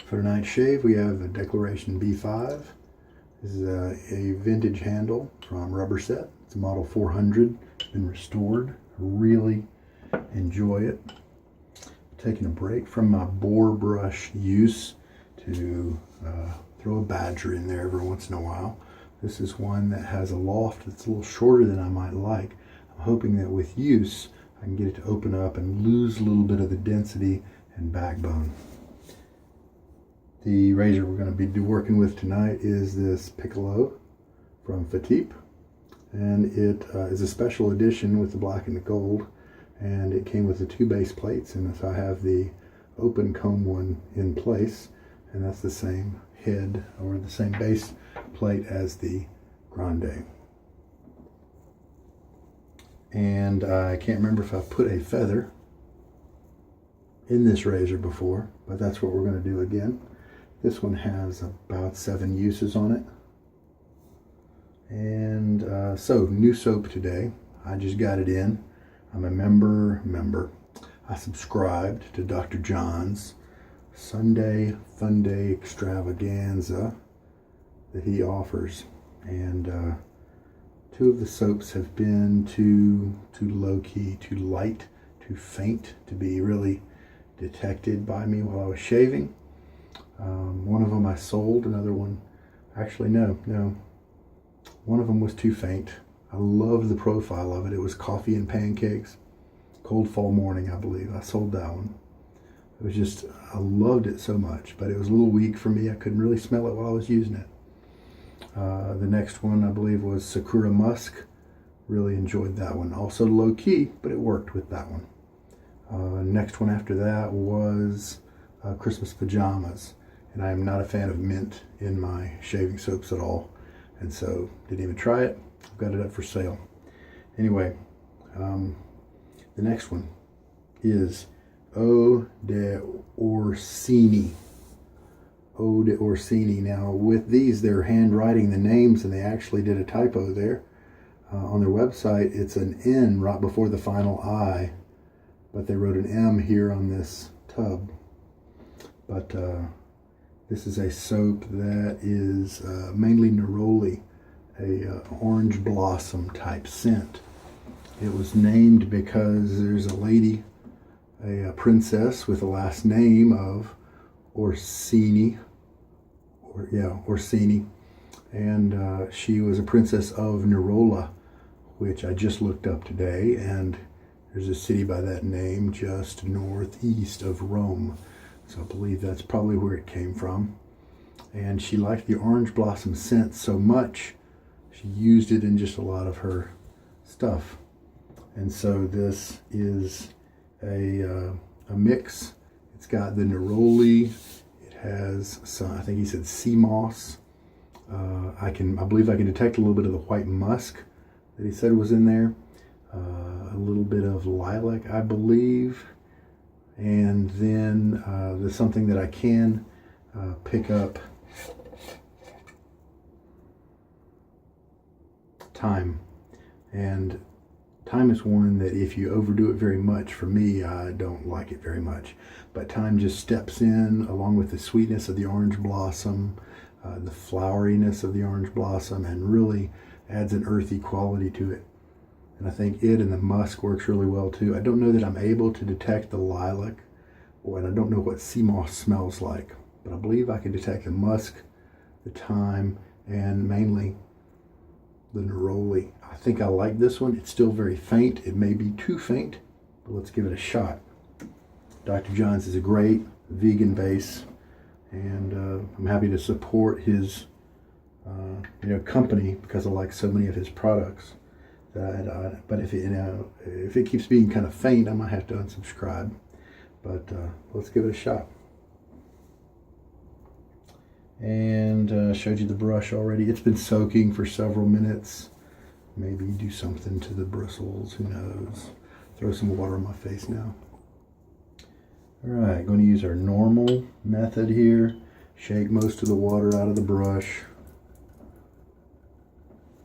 For tonight's shave, we have a Declaration B5. This is a vintage handle from Rubberset. It's a model 400. It's been restored. I really enjoy it. Taking a break from my boar brush use to throw a badger in there every once in a while. This is one that has a loft that's a little shorter than I might like. I'm hoping that with use, I can get it to open up and lose a little bit of the density and backbone. The razor we're going to be working with tonight is this Piccolo from Fatip, and it is a special edition with the black and the gold, and it came with the two base plates, and so I have the open comb one in place, and that's the same head or the same base plate as the Grande. And I can't remember if I've put a feather in this razor before, but that's what we're going to do again. This one has about 7 uses on it. And so, new soap today. I just got it in. I'm a member. I subscribed to Dr. Jon's Sunday Funday Extravaganza that he offers. And 2 of the soaps have been too low-key, too light, too faint to be really detected by me while I was shaving. One of them I sold, another one, actually no. One of them was too faint. I loved the profile of it. It was coffee and pancakes, cold fall morning, I believe. I sold that one. It was just, I loved it so much, but it was a little weak for me. I couldn't really smell it while I was using it. The next one, I believe, was Sakura Musk. Really enjoyed that one. Also low key, but it worked with that one. Next one after that was Christmas Pajamas. And I am not a fan of mint in my shaving soaps at all. And so, didn't even try it. I've got it up for sale. Anyway, the next one is Eau de Orsini. Eau de Orsini. Now, with these, they're handwriting the names, and they actually did a typo there. On their website, it's an N right before the final I, but they wrote an M here on this tub. But this is a soap that is mainly neroli, a orange blossom type scent. It was named because there's a lady, a princess with the last name of Orsini, Orsini, and she was a princess of Nerola, which I just looked up today, and there's a city by that name just northeast of Rome. So I believe that's probably where it came from. And she liked the orange blossom scent so much, she used it in just a lot of her stuff. And so this is a mix. It's got the neroli. It has some, I think he said sea moss. I believe I can detect a little bit of the white musk that he said was in there. A little bit of lilac, I believe. And then there's something that I can pick up, thyme. And thyme is one that if you overdo it very much, for me, I don't like it very much. But thyme just steps in along with the sweetness of the orange blossom, the floweriness of the orange blossom, and really adds an earthy quality to it. And I think it and the musk works really well too. I don't know that I'm able to detect the lilac, and I don't know what sea moss smells like, but I believe I can detect the musk, the thyme, and mainly the neroli. I think I like this one. It's still very faint. It may be too faint, but let's give it a shot. Dr. Jon's is a great vegan base, and I'm happy to support his company because I like so many of his products. But if it keeps being kind of faint, I might have to unsubscribe. But let's give it a shot. And showed you the brush already. It's been soaking for several minutes. Maybe do something to the bristles, who knows. Throw some water on my face now. All right, going to use our normal method here. Shake most of the water out of the brush.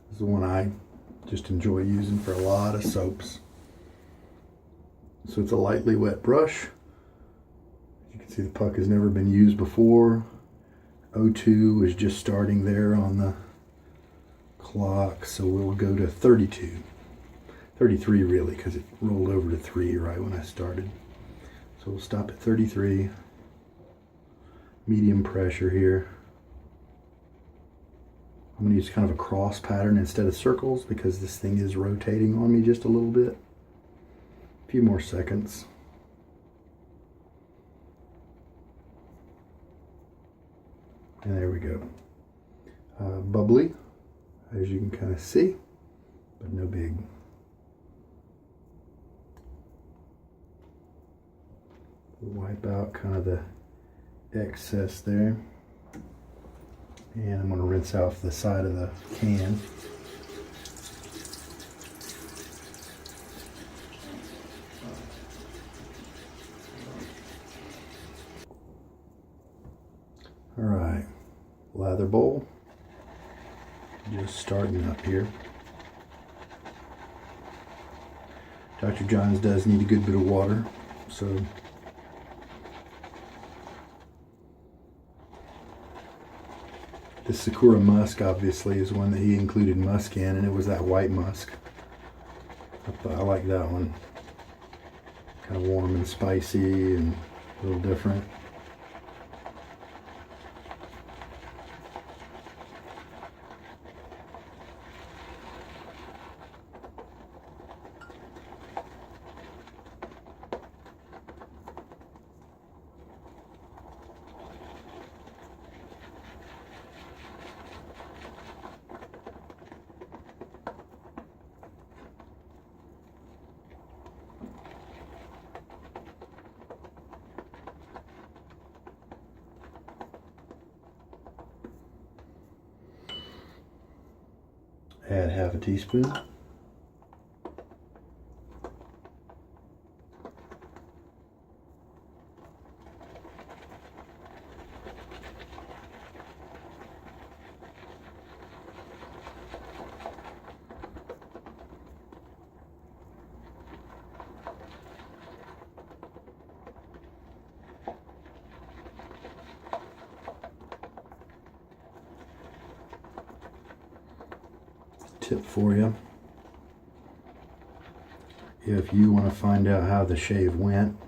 This is the one I just enjoy using for a lot of soaps. So it's a lightly wet brush. You can See, the puck has never been used before. O2 is just starting there on the clock, so we'll go to 32. 33 really, because it rolled over to 3 right when I started. So we'll stop at 33. Medium pressure here. I'm going to use kind of a cross pattern instead of circles because this thing is rotating on me just a little bit. A few more seconds. And there we go. Bubbly, as you can kind of see, but no big. We'll wipe out kind of the excess there. And I'm going to rinse off the side of the can. All right, lather bowl. Just starting up here. Dr. Jon's does need a good bit of water, so the Sakura musk obviously is one that he included musk in, and it was that white musk. I like that one. Kind of warm and spicy and a little different. Add half a teaspoon. Tip for you: if you want to find out how the shave went,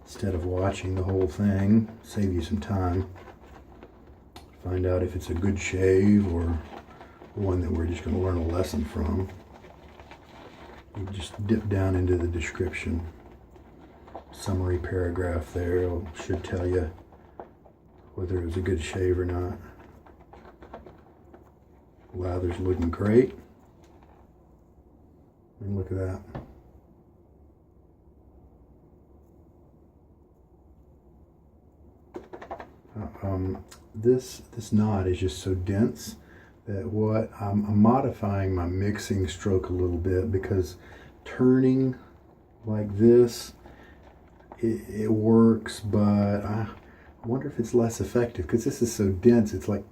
instead of watching the whole thing, save you some time, find out if it's a good shave or one that we're just going to learn a lesson from, you just dip down into the description. Summary paragraph there should tell you whether it was a good shave or not. Lather's looking great. And look at that. This knot is just so dense that I'm modifying my mixing stroke a little bit, because turning like this, it works, but I wonder if it's less effective because this is so dense. It's like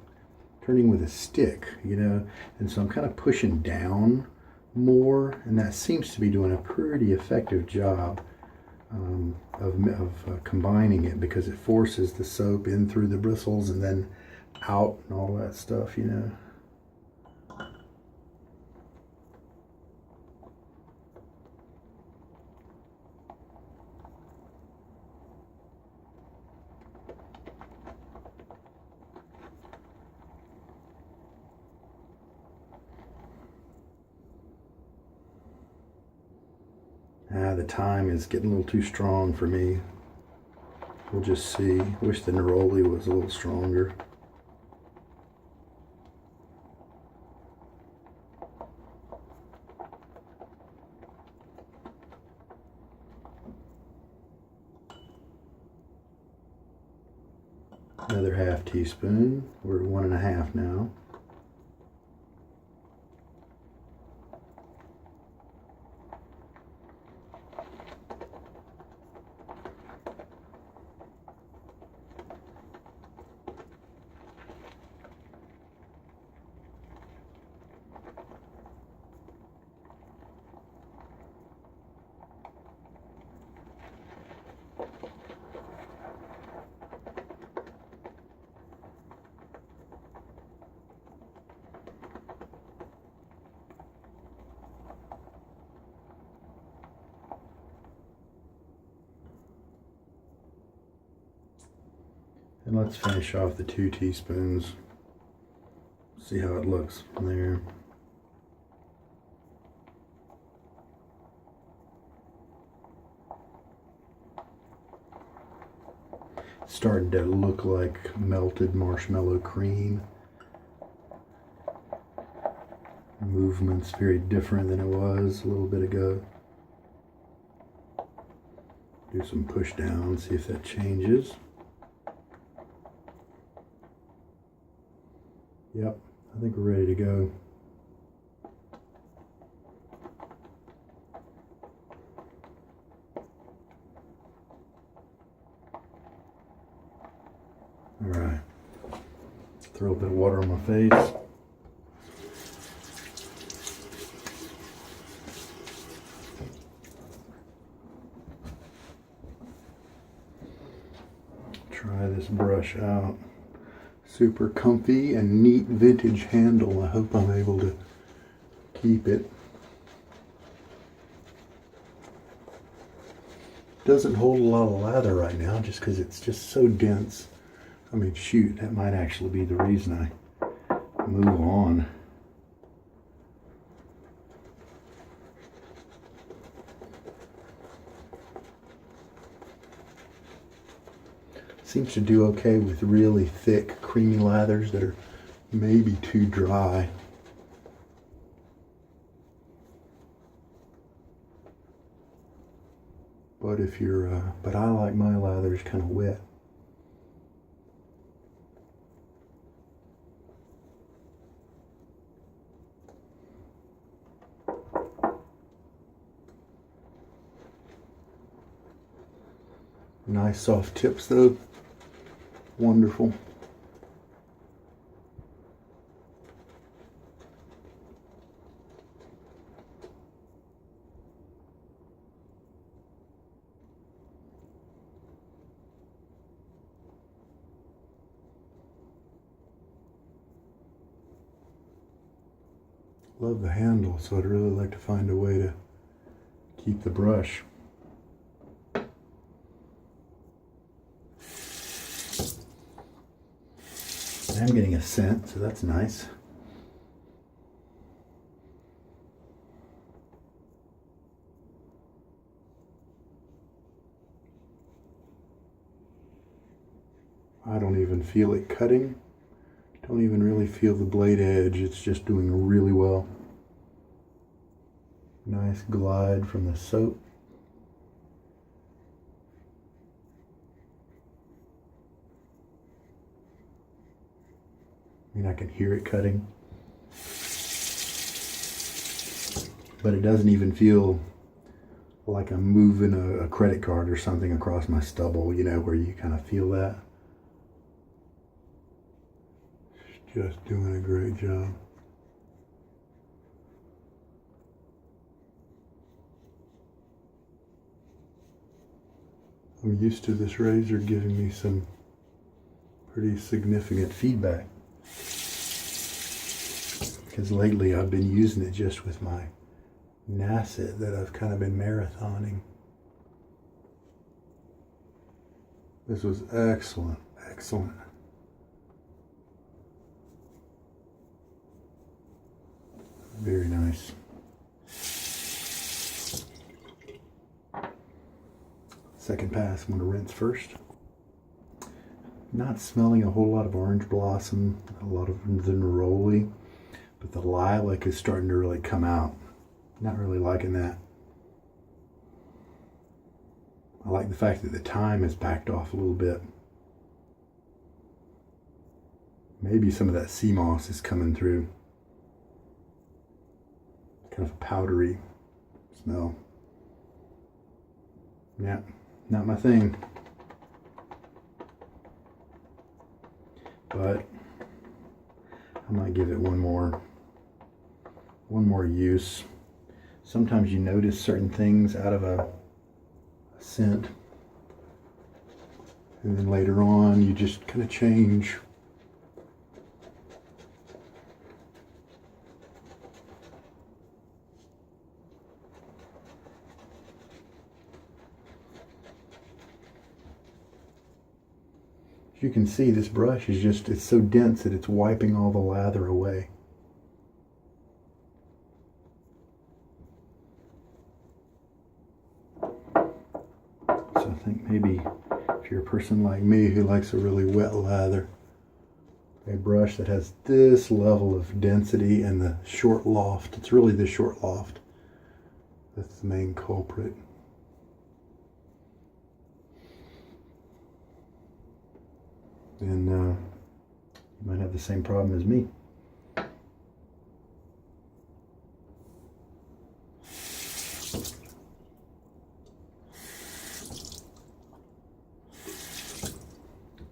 turning with a stick, you know, and so I'm kind of pushing down more, and that seems to be doing a pretty effective job of combining it, because it forces the soap in through the bristles and then out and all that stuff, you know. The time is getting a little too strong for me. We'll just see. Wish the neroli was a little stronger. Another half teaspoon. We're at 1.5 now. And let's finish off the 2 teaspoons. See how it looks there. Starting to look like melted marshmallow cream. Movement's very different than it was a little bit ago. Do some push down, see if that changes. Yep, I think we're ready to go. All right, throw a bit of water on my face. Try this brush out. Super comfy and neat vintage handle. I hope I'm able to keep it. Doesn't hold a lot of lather right now just because it's just so dense. I mean, shoot, that might actually be the reason I move on. Seems to do okay with really thick, creamy lathers that are maybe too dry. But if you're, but I like my lathers kind of wet. Nice soft tips though. Wonderful. Love the handle, so I'd really like to find a way to keep the brush. I'm getting a scent, so that's nice. I don't even feel it cutting. Don't even really feel the blade edge. It's just doing really well. Nice glide from the soap. I mean, I can hear it cutting, but it doesn't even feel like I'm moving a credit card or something across my stubble, you know, where you kind of feel that. Just doing a great job. I'm used to this razor giving me some pretty significant feedback, because lately I've been using it just with my Nasset that I've kind of been marathoning. This was excellent, excellent. Very nice. Second pass, I'm going to rinse first. Not smelling a whole lot of orange blossom, a lot of the neroli, but the lilac is starting to really come out. Not really liking that. I like the fact that the thyme has backed off a little bit. Maybe some of that sea moss is coming through. Kind of a powdery smell. Yeah, not my thing. But I might give it one more use. Sometimes you notice certain things out of a scent, and then later on you just kind of change. As you can see, this brush is just, it's so dense that it's wiping all the lather away. So I think maybe if you're a person like me who likes a really wet lather, a brush that has this level of density and the short loft, it's really the short loft that's the main culprit. And you might have the same problem as me.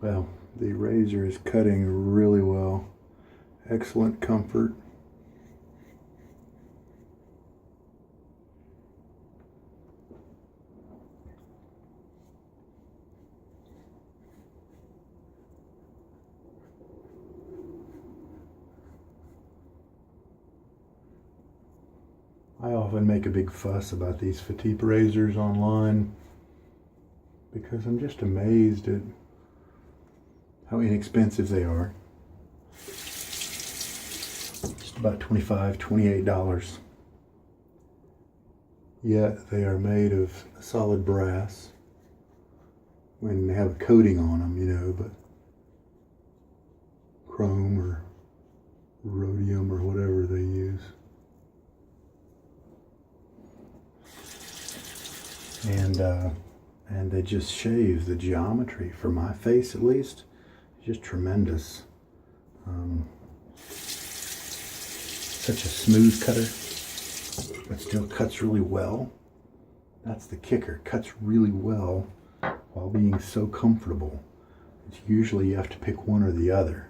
Well, the razor is cutting really well. Excellent comfort. I often make a big fuss about these Fatip razors online because I'm just amazed at how inexpensive they are. Just about $25, $28. Yet they are made of solid brass when they have a coating on them, you know, but chrome or rhodium or whatever they use. And they just shave the geometry, for my face at least, just tremendous. Such a smooth cutter, but still cuts really well. That's the kicker, cuts really well while being so comfortable. It's usually you have to pick one or the other.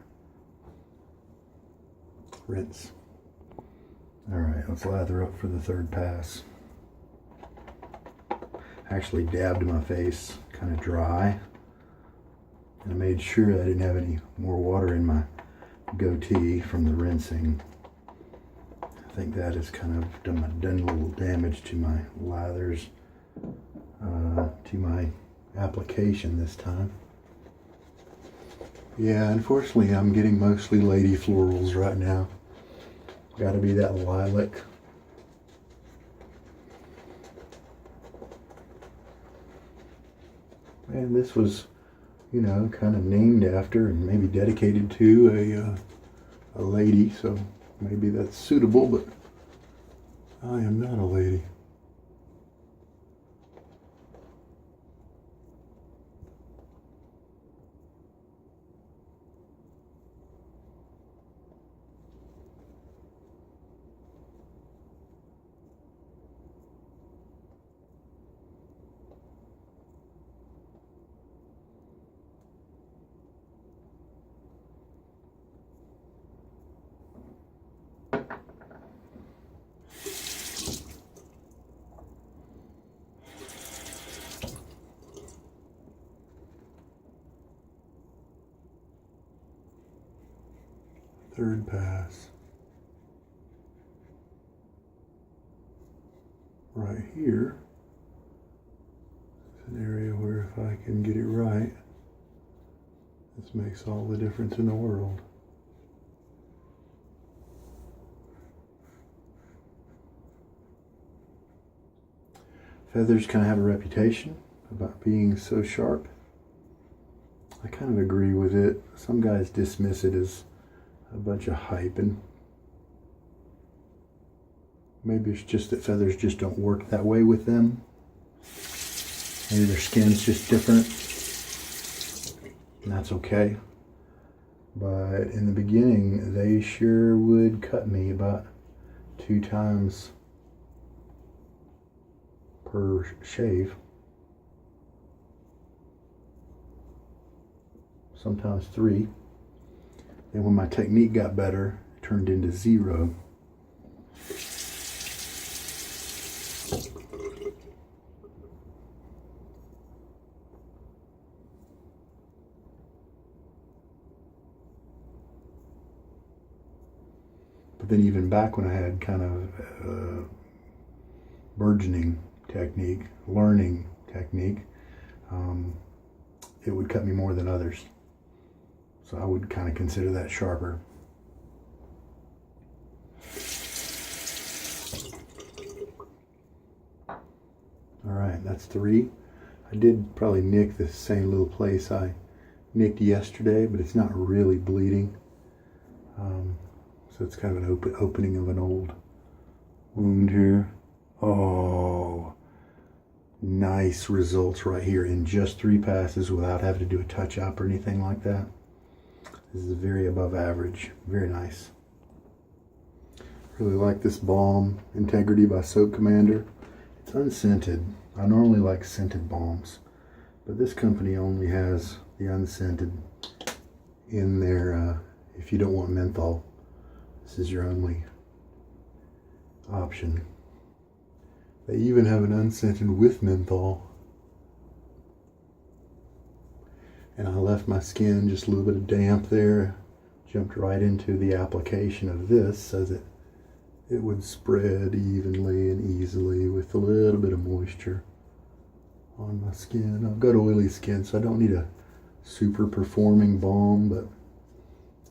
Rinse. All right, let's lather up for the third pass. Actually dabbed my face, kind of dry, and I made sure I didn't have any more water in my goatee from the rinsing. I think that has kind of done a little damage to my lathers, to my application this time. Yeah, unfortunately I'm getting mostly lady florals right now. Got to be that lilac. And this was, you know, kind of named after and maybe dedicated to a lady, so maybe that's suitable, but I am not a lady. Third pass. Right here is an area where if I can get it right, this makes all the difference in the world. Feathers kind of have a reputation about being so sharp. I kind of agree with it. Some guys dismiss it as a bunch of hype, and maybe it's just that feathers just don't work that way with them. Maybe their skin's just different, and that's okay. But in the beginning, they sure would cut me about 2 times per shave. Sometimes 3. And when my technique got better, it turned into 0. But then even back when I had kind of burgeoning technique, learning technique, it would cut me more than others. So I would kind of consider that sharper. All right, that's 3. I did probably nick the same little place I nicked yesterday, but it's not really bleeding. So it's kind of an opening of an old wound here. Oh, nice results right here in just 3 passes without having to do a touch-up or anything like that. This is very above average. Very nice. Really like this balm, Integrity by Soap Commander. It's unscented. I normally like scented balms, but this company only has the unscented in there. If you don't want menthol, this is your only option. They even have an unscented with menthol. And I left my skin just a little bit of damp there. Jumped right into the application of this so that it would spread evenly and easily with a little bit of moisture on my skin. I've got oily skin, so I don't need a super performing balm, but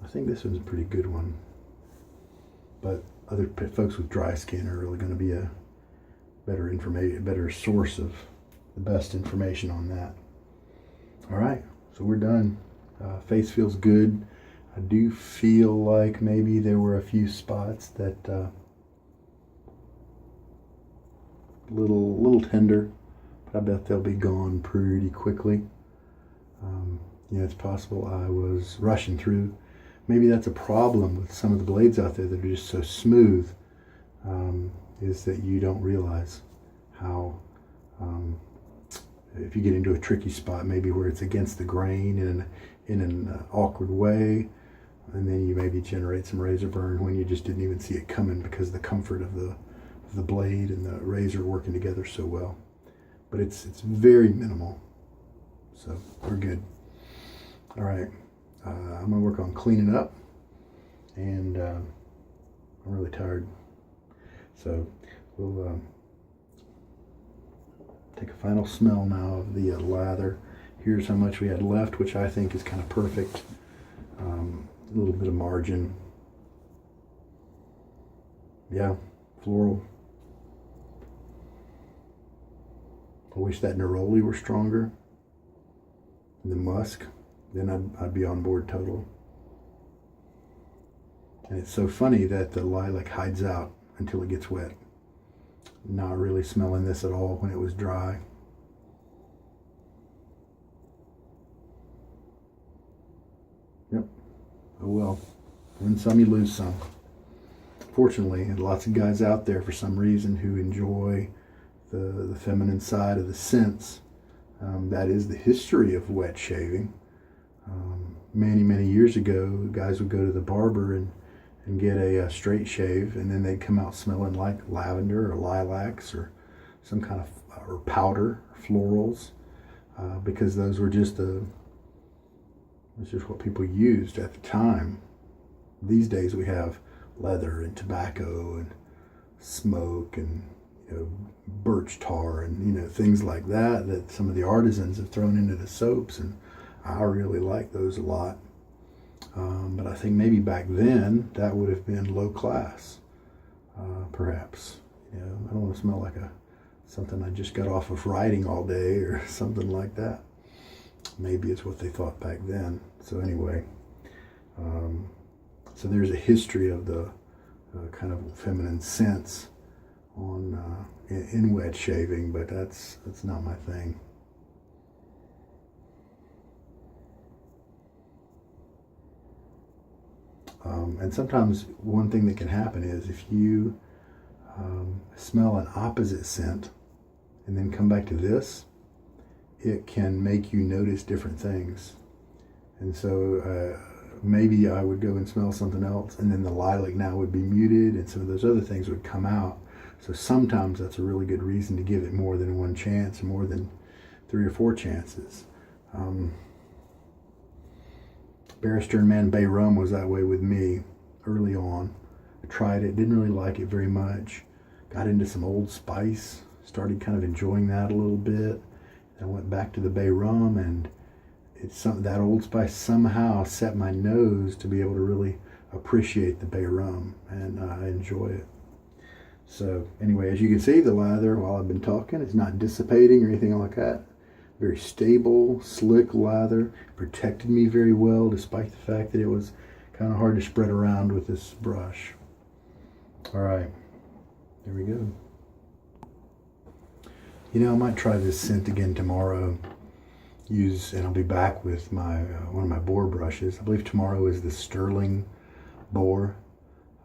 I think this one's a pretty good one. But other folks with dry skin are really going to be a better source of the best information on that. All right, so we're done. Face feels good. I do feel like maybe there were a few spots that little tender, but I bet they'll be gone pretty quickly. Yeah, it's possible I was rushing through. Maybe that's a problem with some of the blades out there that are just so smooth, is that you don't realize how, if you get into a tricky spot, maybe where it's against the grain in an awkward way, and then you maybe generate some razor burn when you just didn't even see it coming because of the comfort of the blade and the razor working together so well. But it's very minimal, so we're good. All right, I'm gonna work on cleaning up, and I'm really tired, so we'll take a final smell now of the lather. Here's how much we had left, which I think is kind of perfect. A little bit of margin. Yeah, floral. I wish that neroli were stronger. And the musk, then I'd be on board total. And it's so funny that the lilac hides out until it gets wet. Not really smelling this at all when it was dry. Yep. Oh well. Win some, you lose some. Fortunately, lots of guys out there for some reason who enjoy the feminine side of the scents. That is the history of wet shaving. Many years ago, guys would go to the barber and get a straight shave, and then they'd come out smelling like lavender or lilacs or some kind of or powder, florals, because those were just that's just what people used at the time. These days we have leather and tobacco and smoke and birch tar and things like that some of the artisans have thrown into the soaps, and I really like those a lot. But I think maybe back then that would have been low class, perhaps. I don't want to smell like something I just got off of writing all day or something like that. Maybe it's what they thought back then. So anyway, so there's a history of the kind of feminine scents on in wet shaving, but that's not my thing. And sometimes one thing that can happen is if you smell an opposite scent and then come back to this, it can make you notice different things. And so maybe I would go and smell something else, and then the lilac now would be muted and some of those other things would come out. So sometimes that's a really good reason to give it more than one chance, more than 3 or 4 chances. Barrister and Man Bay Rum was that way with me early on. I tried it, didn't really like it very much. Got into some Old Spice, started kind of enjoying that a little bit. I went back to the Bay Rum, and that Old Spice somehow set my nose to be able to really appreciate the bay rum, and I enjoy it. So anyway, as you can see, the lather, while I've been talking, it's not dissipating or anything like that. Very stable, slick lather. Protected me very well, despite the fact that it was kind of hard to spread around with this brush. All right, there we go. You know, I might try this scent again tomorrow. And I'll be back with my one of my boar brushes. I believe tomorrow is the Sterling boar.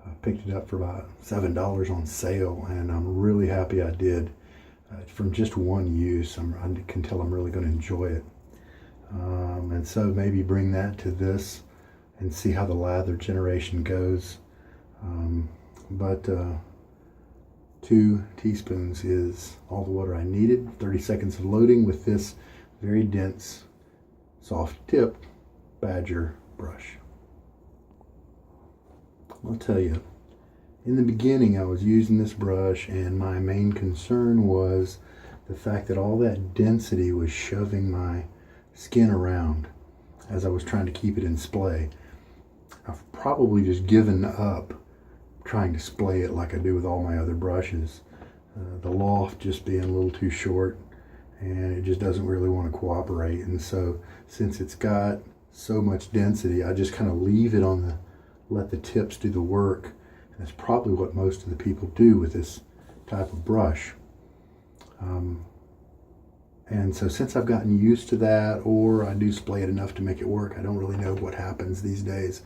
I picked it up for about $7 on sale, and I'm really happy I did. From just one use, I can tell I'm really going to enjoy it. And so maybe bring that to this and see how the lather generation goes. But 2 teaspoons is all the water I needed. 30 seconds of loading with this very dense, soft tip Badger brush. I'll tell you, in the beginning I was using this brush, and my main concern was the fact that all that density was shoving my skin around as I was trying to keep it in splay. I've probably just given up trying to splay it like I do with all my other brushes. The loft just being a little too short, and it just doesn't really want to cooperate. And so since it's got so much density, I just kind of leave it on let the tips do the work. And that's probably what most of the people do with this type of brush. And so since I've gotten used to that, or I do splay it enough to make it work, I don't really know what happens these days.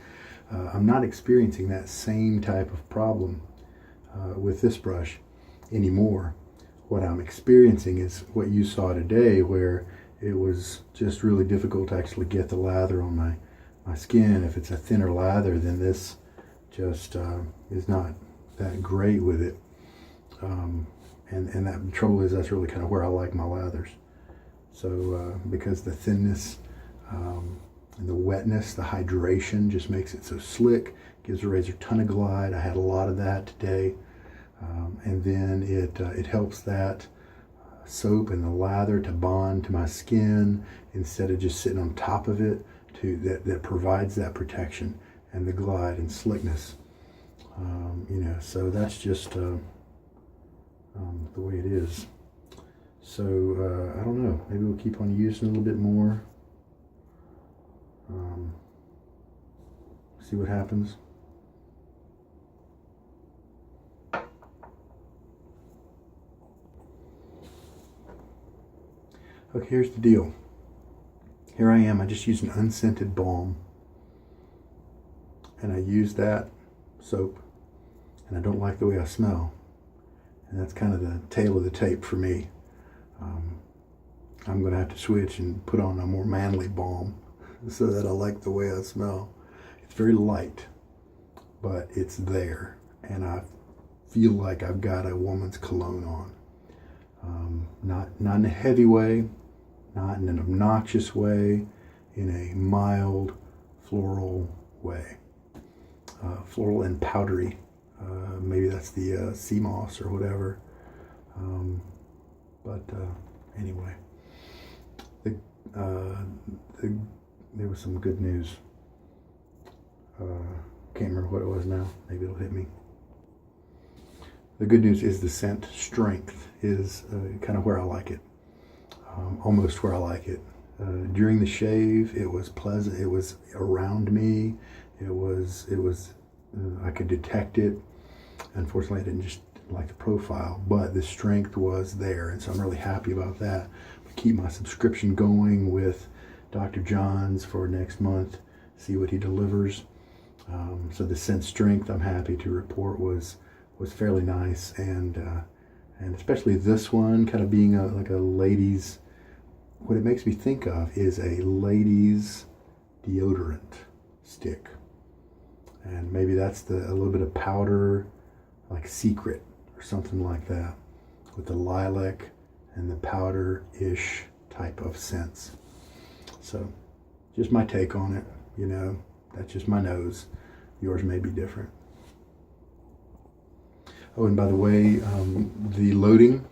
I'm not experiencing that same type of problem with this brush anymore. What I'm experiencing is what you saw today, where it was just really difficult to actually get the lather on my skin. If it's a thinner lather, then this just is not that great with it. And that trouble is, that's really kind of where I like my lathers. So because the thinness and the wetness, the hydration just makes it so slick, gives the razor a ton of glide. I had a lot of that today. And then it helps that soap and the lather to bond to my skin instead of just sitting on top of it. That provides that protection and the glide and slickness. You know, so that's just the way it is. So I don't know. Maybe we'll keep on using a little bit more. See what happens. Okay, here's the deal. Here I am. I just used an unscented balm, and I use that soap, and I don't like the way I smell. And that's kind of the tail of the tape for me. I'm going to have to switch and put on a more manly balm so that I like the way I smell. It's very light, but it's there, and I feel like I've got a woman's cologne on. Not in a heavy way, not in an obnoxious way, in a mild floral way. Floral and powdery. Maybe that's the sea moss or whatever. Anyway, there was some good news. Can't remember what it was now. Maybe it'll hit me. The good news is the scent strength is kind of where I like it. Almost where I like it. During the shave, it was pleasant. It was around me. It was. I could detect it. Unfortunately, I didn't just like the profile, but the strength was there, and so I'm really happy about that. Keep my subscription going with Dr. Jon's for next month. See what he delivers. So the scent strength, I'm happy to report, was fairly nice, and especially this one, kind of being like a ladies. What it makes me think of is a ladies deodorant stick, and maybe that's a little bit of powder, like Secret or something like that, with the lilac and the powder-ish type of scents. So just my take on it, you know, that's just my nose. Yours may be different. Oh, and by the way, the loading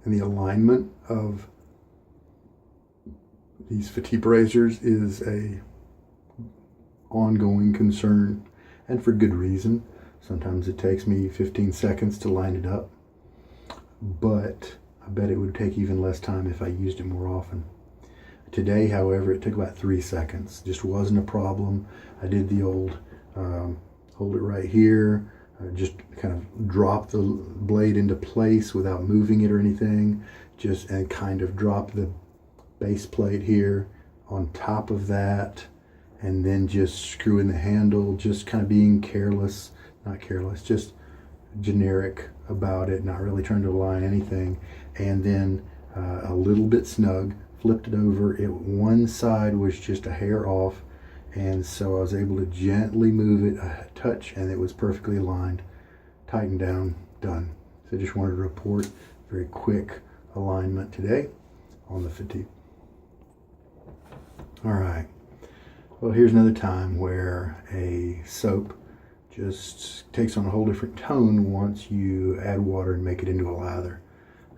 and the alignment of these Fatip razors is a ongoing concern, and for good reason. Sometimes it takes me 15 seconds to line it up, but I bet it would take even less time if I used it more often. Today, however, it took about 3 seconds. Just wasn't a problem. I did the old hold it right here, just kind of drop the blade into place without moving it or anything, and kind of drop the base plate here on top of that, and then just screw in the handle, just kind of being careless, not careless, just generic about it, not really trying to align anything. And then a little bit snug, flipped it over. One side was just a hair off, and so I was able to gently move it a touch, and it was perfectly aligned, tightened down, done. So I just wanted to report very quick alignment today on the Fatip. All right. Well, here's another time where a soap just takes on a whole different tone once you add water and make it into a lather.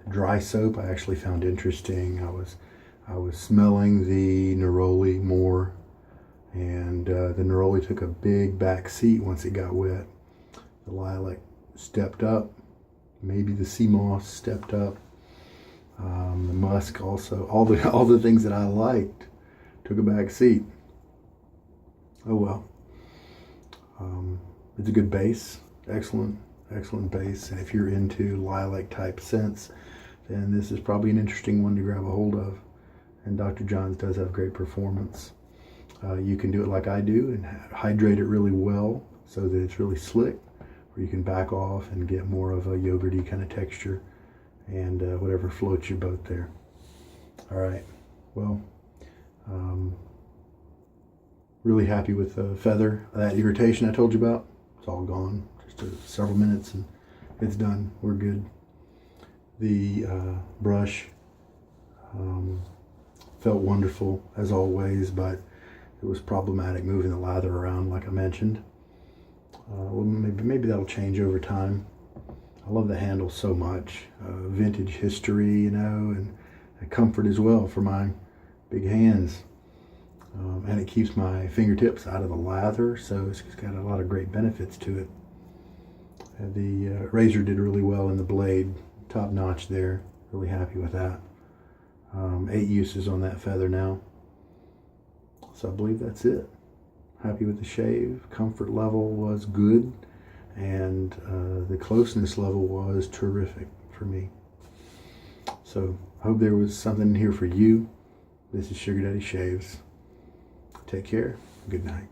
Dry soap I actually found interesting. I was smelling the neroli more, and the neroli took a big back seat once it got wet. The lilac stepped up, maybe the sea moss stepped up, the musk also. All the things that I liked took a back seat. Oh well. It's a good base, excellent base, and if you're into lilac type scents, then this is probably an interesting one to grab a hold of. And Dr. Jon's does have great performance. You can do it like I do and hydrate it really well so that it's really slick, or you can back off and get more of a yogurty kind of texture, and whatever floats your boat there. All right, well, really happy with the feather. That irritation I told you about, it's all gone. Just several minutes and it's done. We're good. The brush felt wonderful as always, but it was problematic moving the lather around like I mentioned. Well, maybe that'll change over time. I love the handle so much. Vintage history, you know, and comfort as well for my big hands. And it keeps my fingertips out of the lather, so it's got a lot of great benefits to it. The razor did really well in the blade, top notch there. Really happy with that. 8 uses on that feather now. So I believe that's it. Happy with the shave. Comfort level was good, and the closeness level was terrific for me. So I hope there was something here for you. This is Sugar Daddy Shaves. Take care. Good night.